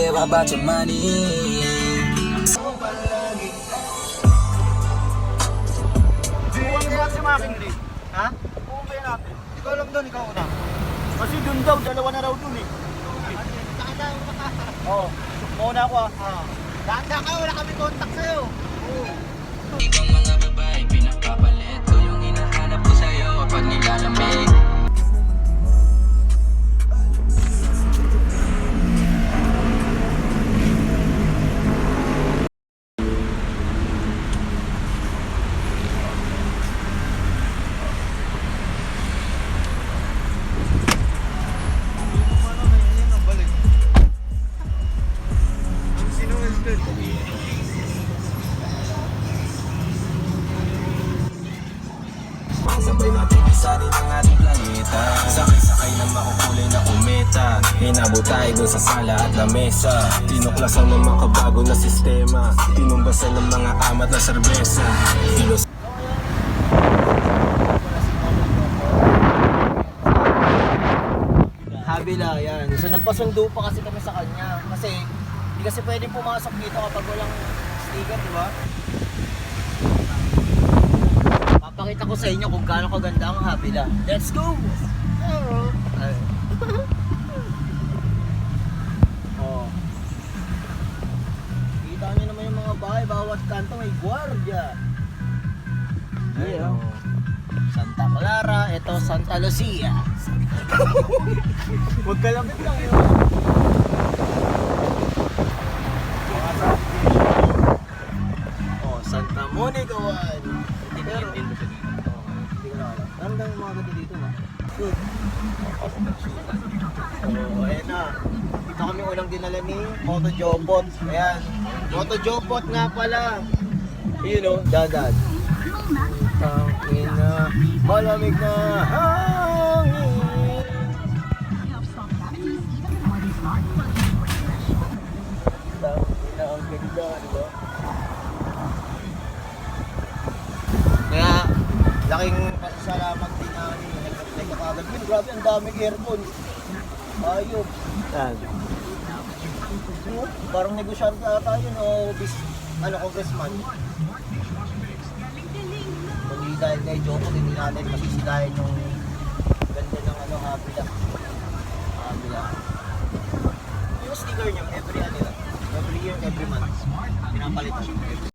care about your money. Huwag kaya si Making Ray. Ha? Huwag kaya natin. Ikaw lang doon, ikaw una. Kasi doon daw, dalawa na raw doon eh. Oo. Mauna ako ah. Dahan-dahan ka, wala kami contact sa'yo. Ibang mga babae, pinakapalit ko yung hinahanap ko sa'yo kapag nilalamig. Sabay natin isanin ang ating planeta. Sakay-sakay na makukulay na kometa. Inabot tayo dun sa sala at lamesa. Tinuklasan ng mga kabago na sistema. Tinumbasan ng mga amat na serbesa. Habila, yan. So nagpasundo pa kasi kami sa kanya. Kasi hindi kasi pwedeng pumasok dito kapag walang sticker, di ba? Papakita ko sa inyo kung gaano kaganda ang Habila. Let's go! Oh. Kita nyo naman yung mga bahay, bawat kanto may gwardiya. Ayun. Santa Clara, ito Santa Lucia. Huwag kalapit lang yun. Oh, Santa Monica 1. Pero, hindi ko na alam. Ano lang yung mga ganda dito ba? Good. Oh, ayan na. Dito kami unang dinala ni Moto Jopot. Ayan. Moto Jopot nga pala. Yun o, dadan. Tangin na, malamig na hangin. Tangin na, ang ganda, diba? Kaya, laking pasasalamat din namin. Nag-apply ka kagad. Grabe, ang daming aircon. Ayun. Yan. Parang negosyante ata yun o congressman. Hindi dahil kay Joko, hindi natin masisilayan yung ganda ng Habila. Habila. Yung sticker nyo, every year, every month, pinapalitan.